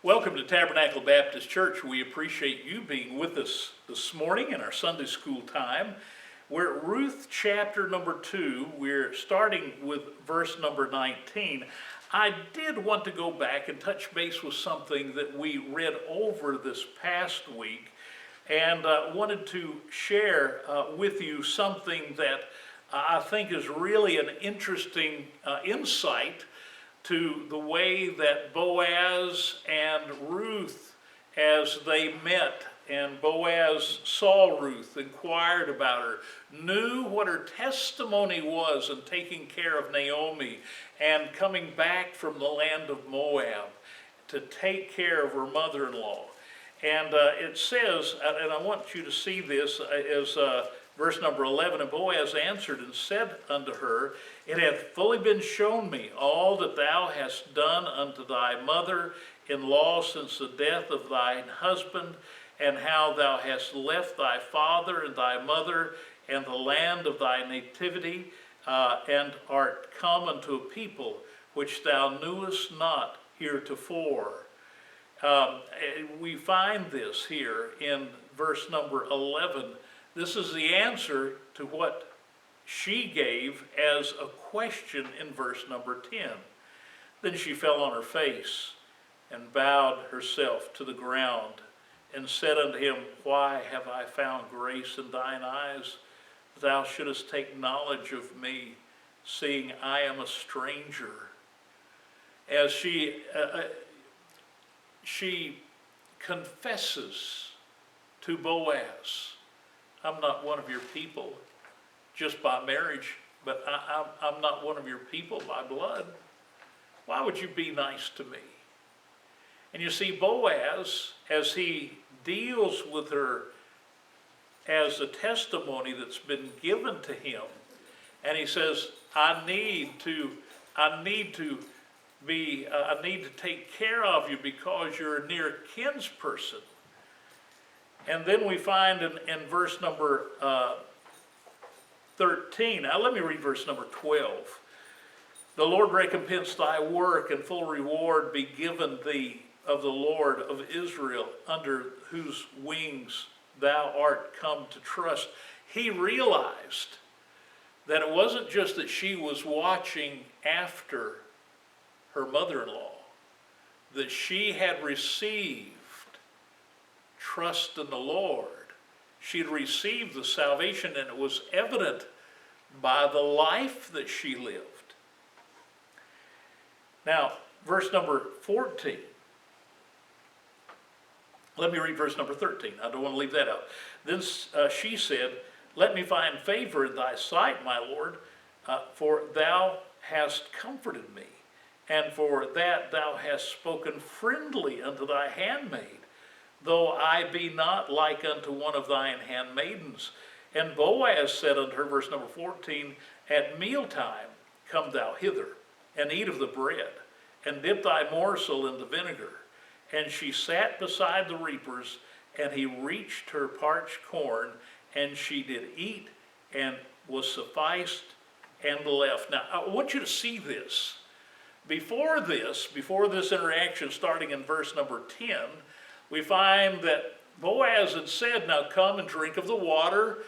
Welcome to Tabernacle Baptist Church. We appreciate you being with us this morning in our Sunday school time. We're at Ruth chapter number 2. We're starting with verse number 19. I did want to go back and touch base with something that we read over this past week, and wanted to share with you something that I think is really an interesting insight to the way that Boaz and Ruth, as they met, and Boaz saw Ruth, inquired about her, knew what her testimony was in taking care of Naomi and coming back from the land of Moab to take care of her mother-in-law. And it says, and I want you to see this as verse number 11, and Boaz answered and said unto her, It hath fully been shown me all that thou hast done unto thy mother-in-law since the death of thine husband, and how thou hast left thy father and thy mother and the land of thy nativity, and art come unto a people which thou knewest not heretofore. We find this here in verse number 11. This is the answer to what she gave as a question in verse number 10. Then she fell on her face and bowed herself to the ground and said unto him, Why have I found grace in thine eyes, that thou shouldest take knowledge of me, seeing I am a stranger? As she confesses to Boaz, I'm not one of your people just by marriage, but I'm not one of your people by blood. Why would you be nice to me? And you see, Boaz, as he deals with her as a testimony that's been given to him, and he says, I need to take care of you because you're a near kinsperson. And then we find in verse number 13, now let me read verse number 12. The Lord recompense thy work, and full reward be given thee of the Lord of Israel, under whose wings thou art come to trust. He realized that it wasn't just that she was watching after her mother-in-law, that she had received trust in the Lord. She had received the salvation, and it was evident by the life that she lived. Now, verse number 14. Let me read verse number 13. I don't want to leave that out. Then she said, Let me find favor in thy sight, my Lord, for thou hast comforted me, and for that thou hast spoken friendly unto thy handmaid, though I be not like unto one of thine handmaidens. And Boaz said unto her, verse number 14, At mealtime come thou hither, and eat of the bread, and dip thy morsel in the vinegar. And she sat beside the reapers, and he reached her parched corn, and she did eat, and was sufficed, and left. Now, I want you to see this. Before this interaction, starting in verse number 10, we find that Boaz had said, Now come and drink of the water.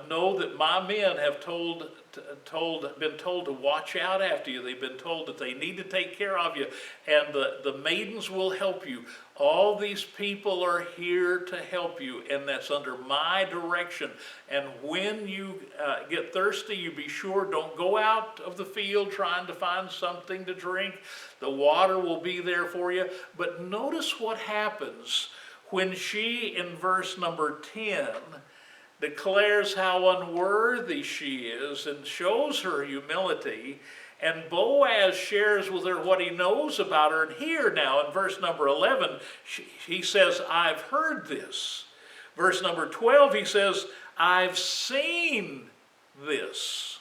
Know that my men have been told to watch out after you. They've been told that they need to take care of you, and the maidens will help you. All these people are here to help you, and that's under my direction. And when you get thirsty, you be sure don't go out of the field trying to find something to drink. The water will be there for you. But notice what happens when she, in verse number 10, declares how unworthy she is and shows her humility. And Boaz shares with her what he knows about her. And here now in verse number 11, he says, I've heard this. Verse number 12, he says, I've seen this.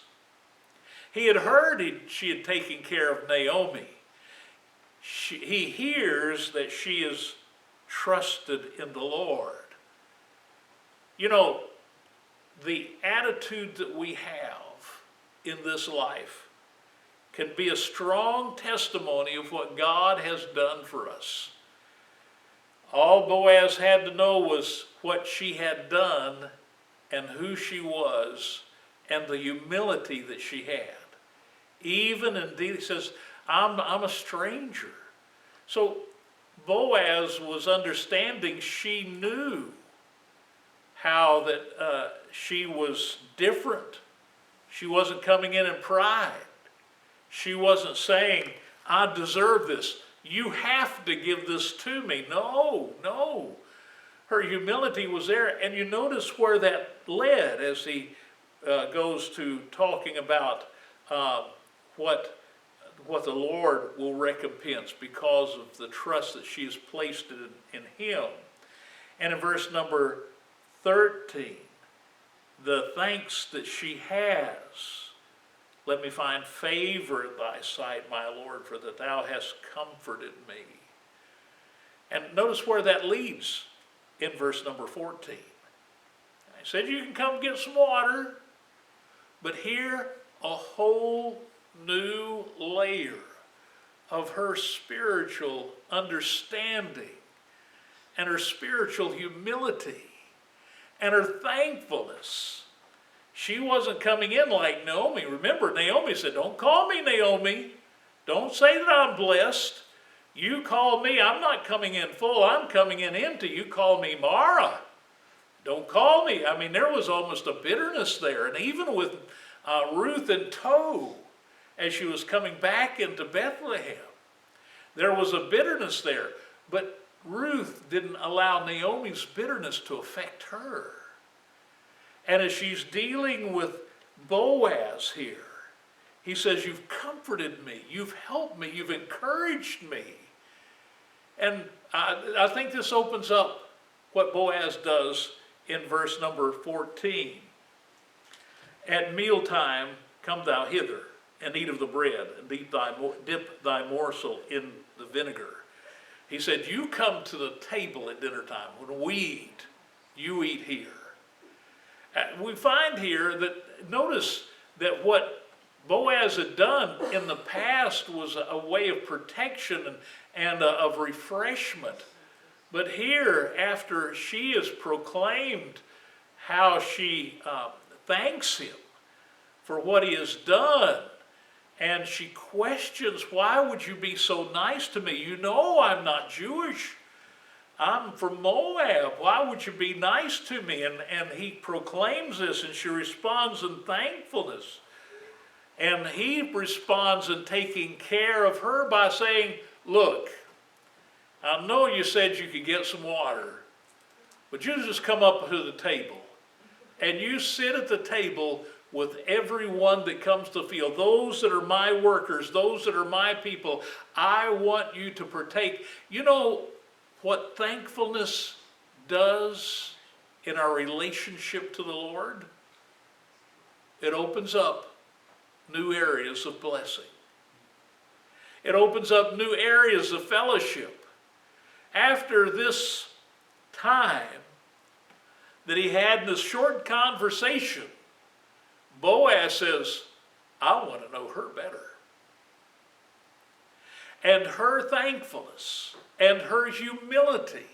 He had heard she had taken care of Naomi. He hears that she is trusted in the Lord. You know, the attitude that we have in this life can be a strong testimony of what God has done for us. All Boaz had to know was what she had done and who she was and the humility that she had. Even indeed, he says, I'm a stranger. So Boaz was understanding, she knew how that she was different. She wasn't coming in pride. She wasn't saying, I deserve this. You have to give this to me. No, no. Her humility was there. And you notice where that led as he goes to talking about what the Lord will recompense because of the trust that she has placed in him. And in verse number 13, the thanks that she has. Let me find favor in thy sight, my Lord, for that thou hast comforted me. And notice where that leads in verse number 14. I said you can come get some water, but here a whole new layer of her spiritual understanding and her spiritual humility and her thankfulness. She wasn't coming in like Naomi. Remember, Naomi said, don't call me Naomi. Don't say that I'm blessed. You call me, I'm not coming in full, I'm coming in empty. You call me Mara. Don't call me. I mean, there was almost a bitterness there. And even with Ruth in tow, as she was coming back into Bethlehem, there was a bitterness there. But Ruth didn't allow Naomi's bitterness to affect her. And as she's dealing with Boaz here, he says, you've comforted me, you've helped me, you've encouraged me. And I think this opens up what Boaz does in verse number 14. At mealtime come thou hither, and eat of the bread, and dip thy morsel in the vinegar. He said, you come to the table at dinner time. When we eat, you eat here. We find here that, notice that what Boaz had done in the past was a way of protection and of refreshment. But here, after she has proclaimed how she thanks him for what he has done, and she questions, why would you be so nice to me? You know I'm not Jewish. I'm from Moab. Why would you be nice to me? And he proclaims this, and she responds in thankfulness. And he responds in taking care of her by saying, look, I know you said you could get some water, but you just come up to the table, and you sit at the table with everyone that comes to the field, those that are my workers, those that are my people. I want you to partake. You know what thankfulness does in our relationship to the Lord? It opens up new areas of blessing. It opens up new areas of fellowship. After this time that he had in this short conversation, Boaz says, I want to know her better. And her thankfulness and her humility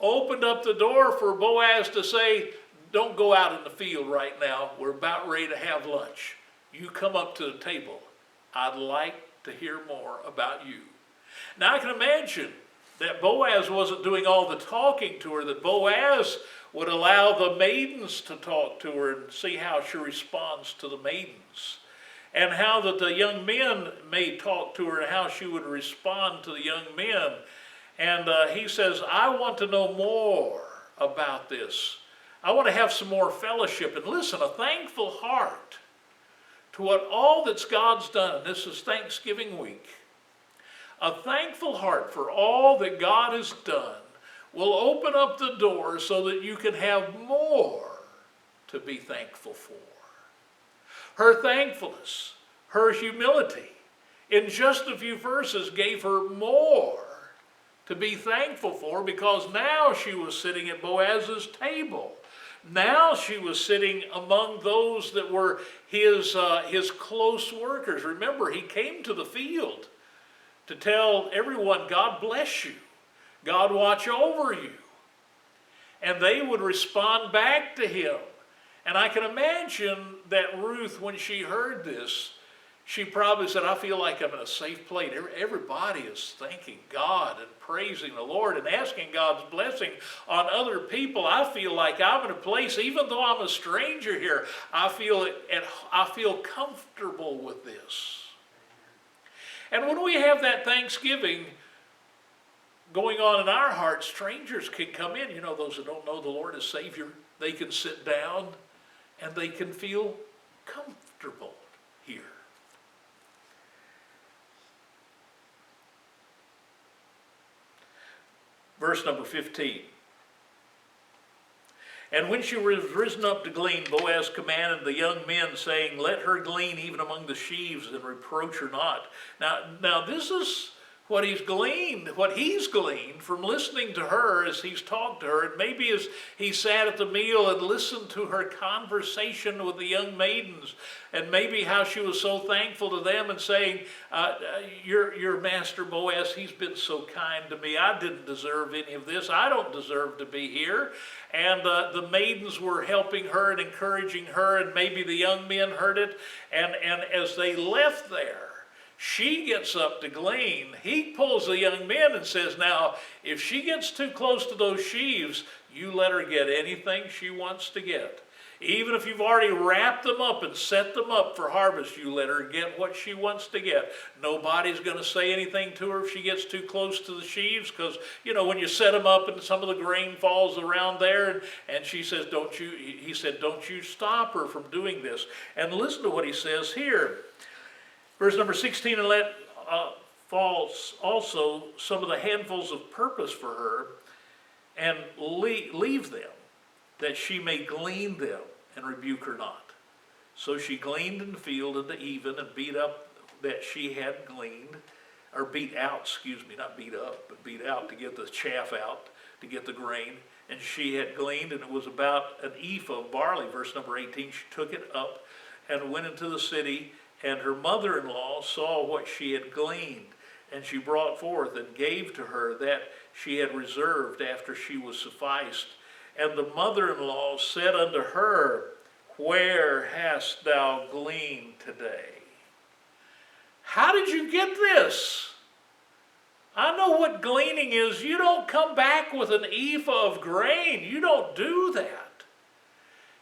opened up the door for Boaz to say, don't go out in the field right now. We're about ready to have lunch. You come up to the table. I'd like to hear more about you. Now I can imagine that Boaz wasn't doing all the talking to her, that Boaz would allow the maidens to talk to her and see how she responds to the maidens. And how that the young men may talk to her and how she would respond to the young men. And he says, I want to know more about this. I want to have some more fellowship. And listen, a thankful heart to what all that's God's done. This is Thanksgiving week. A thankful heart for all that God has done will open up the door so that you can have more to be thankful for. Her thankfulness, her humility, in just a few verses gave her more to be thankful for, because now she was sitting at Boaz's table. Now she was sitting among those that were his close workers. Remember, he came to the field to tell everyone, God bless you. God watch over you. And they would respond back to him. And I can imagine that Ruth, when she heard this, she probably said, I feel like I'm in a safe place. Everybody is thanking God and praising the Lord and asking God's blessing on other people. I feel like I'm in a place, even though I'm a stranger here, I feel comfortable with this. And when we have that thanksgiving going on in our hearts, strangers can come in. You know, those that don't know the Lord as Savior, they can sit down and they can feel comfortable here. Verse number 15. And when she was risen up to glean, Boaz commanded the young men, saying, let her glean even among the sheaves, and reproach her not. Now this is what he's gleaned from listening to her as he's talked to her. And maybe as he sat at the meal and listened to her conversation with the young maidens, and maybe how she was so thankful to them and saying, your master Boaz, he's been so kind to me. I didn't deserve any of this. I don't deserve to be here. And the maidens were helping her and encouraging her, and maybe the young men heard it. And as they left there, she gets up to glean. He pulls the young men and says, now, if she gets too close to those sheaves, you let her get anything she wants to get. Even if you've already wrapped them up and set them up for harvest, you let her get what she wants to get. Nobody's going to say anything to her if she gets too close to the sheaves, because, you know, when you set them up and some of the grain falls around there, and she says, he said, don't you stop her from doing this. And listen to what he says here. Verse number 16, and let fall also some of the handfuls of purpose for her, and leave them, that she may glean them, and rebuke her not. So she gleaned in the field in the even, and beat up that she had gleaned, or beat out, not beat up, but beat out, to get the chaff out, to get the grain. And she had gleaned, and it was about an ephah of barley. Verse number 18, she took it up and went into the city, and her mother-in-law saw what she had gleaned, and she brought forth and gave to her that she had reserved after she was sufficed. And the mother-in-law said unto her, where hast thou gleaned today? How did you get this? I know what gleaning is. You don't come back with an ephah of grain. You don't do that.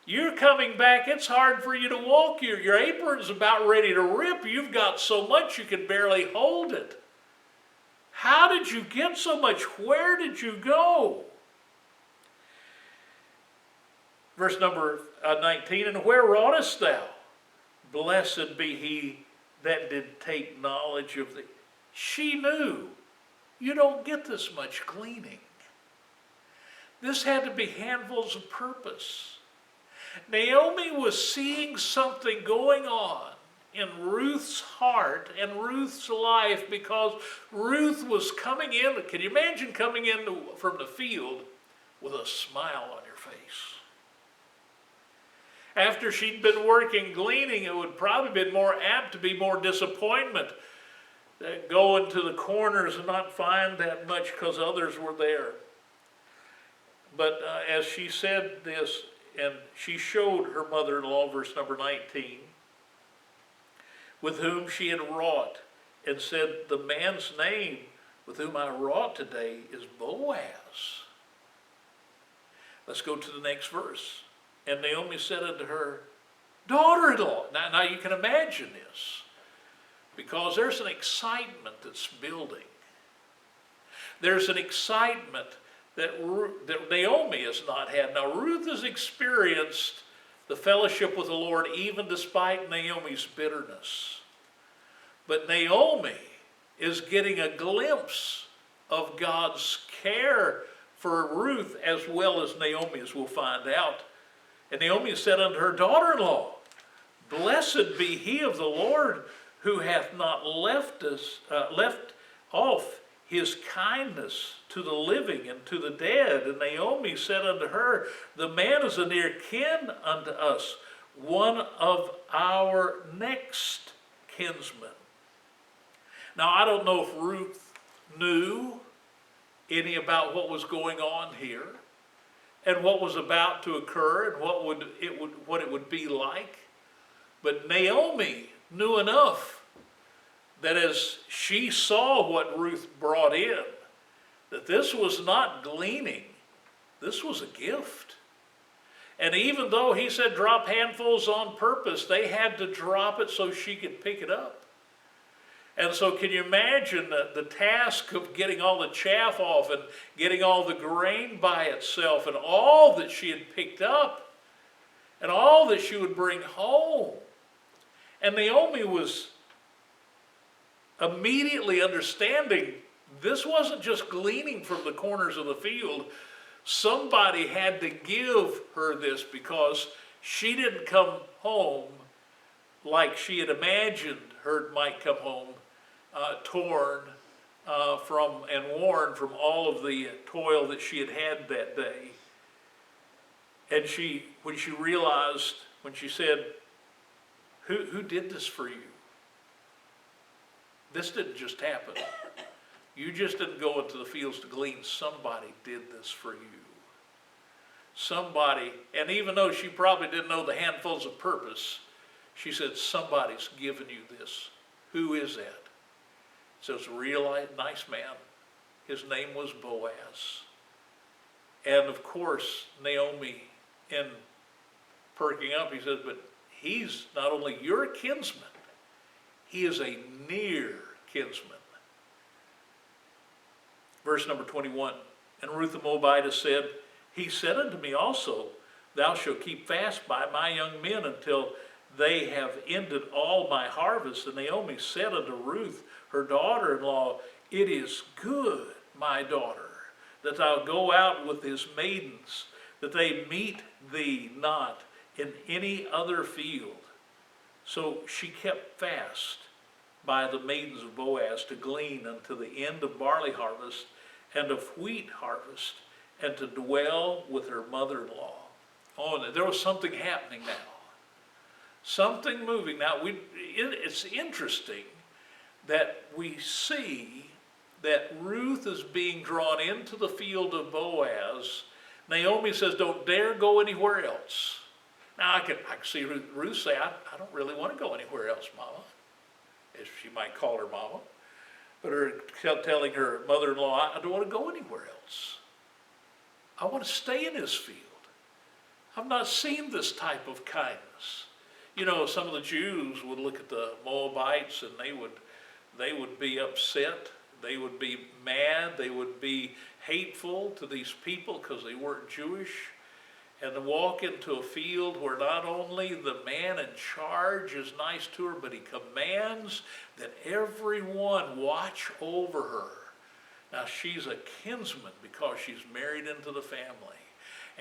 You're coming back, it's hard for you to walk. Your apron's about ready to rip. You've got so much you can barely hold it. How did you get so much? Where did you go? Verse number 19, and where wroughtest thou? Blessed be he that did take knowledge of thee. She knew, you don't get this much gleaning. This had to be handfuls of purpose. Naomi was seeing something going on in Ruth's heart and Ruth's life, because Ruth was coming in. Can you imagine coming in from the field with a smile on your face? After she'd been working gleaning, it would probably been more apt to be more disappointment, go into the corners and not find that much because others were there. But as she said this, and she showed her mother-in-law, verse number 19, with whom she had wrought, and said, the man's name with whom I wrought today is Boaz. Let's go to the next verse. And Naomi said unto her, daughter-in-law. Now you can imagine this, because there's an excitement that's building. There's an excitement that Naomi has not had. Now, Ruth has experienced the fellowship with the Lord even despite Naomi's bitterness. But Naomi is getting a glimpse of God's care for Ruth as well as Naomi, as we'll find out. And Naomi said unto her daughter-in-law, blessed be he of the Lord, who hath not left off his kindness to the living and to the dead. And Naomi said unto her, the man is a near kin unto us, one of our next kinsmen. Now, I don't know if Ruth knew any about what was going on here and what was about to occur and what it would be like. But Naomi knew enough that as she saw what Ruth brought in, that this was not gleaning, this was a gift. And even though he said drop handfuls on purpose, they had to drop it so she could pick it up. And so can you imagine the task of getting all the chaff off and getting all the grain by itself and all that she had picked up and all that she would bring home. And Naomi was immediately understanding this wasn't just gleaning from the corners of the field. Somebody had to give her this because she didn't come home like she had imagined her might come home, torn from and worn from all of the toil that she had had that day. And when she realized, when she said, who did this for you? This didn't just happen. You just didn't go into the fields to glean. Somebody did this for you. Somebody, and even though she probably didn't know the handfuls of purpose, she said, somebody's given you this. Who is that? So it's a real nice man. His name was Boaz. And of course, Naomi, in perking up, he says, but he's not only your kinsman, he is a near kinsman. Verse number 21, and Ruth the Moabitess said, he said unto me also, thou shalt keep fast by my young men until they have ended all my harvest. And Naomi said unto Ruth, her daughter-in-law, it is good, my daughter, that thou go out with his maidens, that they meet thee not in any other field. So she kept fast by the maidens of Boaz to glean unto the end of barley harvest and of wheat harvest, and to dwell with her mother-in-law. Oh, there was something happening now. Something moving. Now, it's interesting that we see that Ruth is being drawn into the field of Boaz. Naomi says, don't dare go anywhere else. Now, I can see Ruth say, I don't really want to go anywhere else, Mama, as she might call her Mama. But her telling her mother-in-law, I don't want to go anywhere else. I want to stay in this field. I've not seen this type of kindness. You know, some of the Jews would look at the Moabites and they would be upset. They would be mad. They would be hateful to these people because they weren't Jewish. And to walk into a field where not only the man in charge is nice to her, but he commands that everyone watch over her. Now, she's a kinsman because she's married into the family.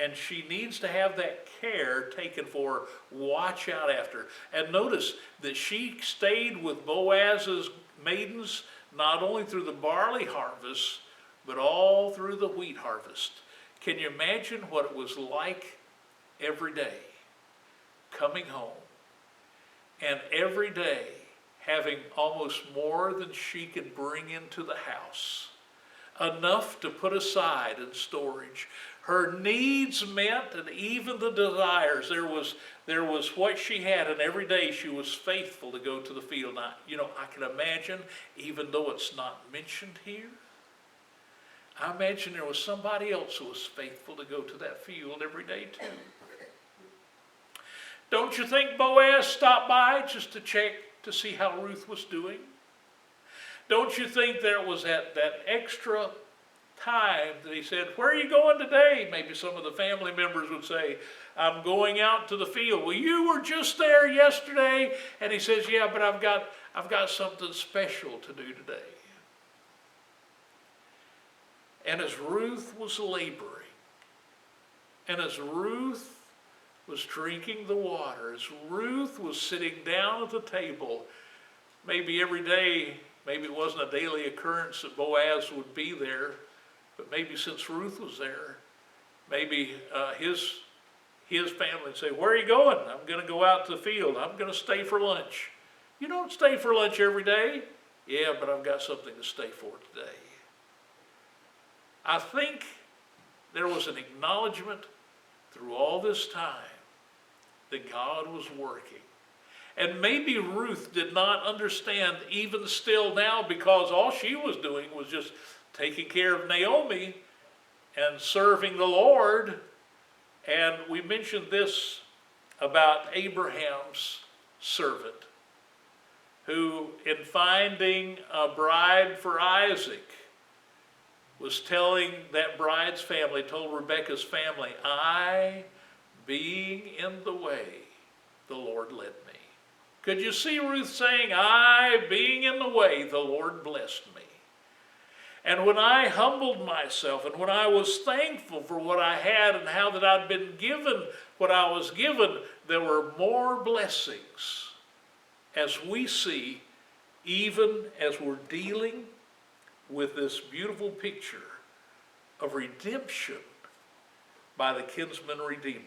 And she needs to have that care taken for her, watch out after her. And notice that she stayed with Boaz's maidens not only through the barley harvest, but all through the wheat harvest. Can you imagine what it was like every day coming home and every day having almost more than she could bring into the house, enough to put aside in storage? Her needs met, and even the desires. There was what she had, and every day she was faithful to go to the field. Now, you know, I can imagine, even though it's not mentioned here, I imagine there was somebody else who was faithful to go to that field every day too. Don't you think Boaz stopped by just to check to see how Ruth was doing? Don't you think there was that extra time that he said, where are you going today? Maybe some of the family members would say, I'm going out to the field. Well, you were just there yesterday. And he says, yeah, but I've got something special to do today. And as Ruth was laboring, and as Ruth was drinking the water, as Ruth was sitting down at the table, maybe every day, maybe it wasn't a daily occurrence that Boaz would be there, but maybe since Ruth was there, maybe his family would say, where are you going? I'm going to go out to the field. I'm going to stay for lunch. You don't stay for lunch every day. Yeah, but I've got something to stay for today. I think there was an acknowledgement through all this time that God was working. And maybe Ruth did not understand even still now, because all she was doing was just taking care of Naomi and serving the Lord. And we mentioned this about Abraham's servant, who in finding a bride for Isaac was telling that bride's family, told Rebekah's family, I, being in the way, the Lord led me. Could you see Ruth saying, I, being in the way, the Lord blessed me? And when I humbled myself, and when I was thankful for what I had and how that I'd been given what I was given, there were more blessings, as we see, even as we're dealing with this beautiful picture of redemption by the kinsman redeemer.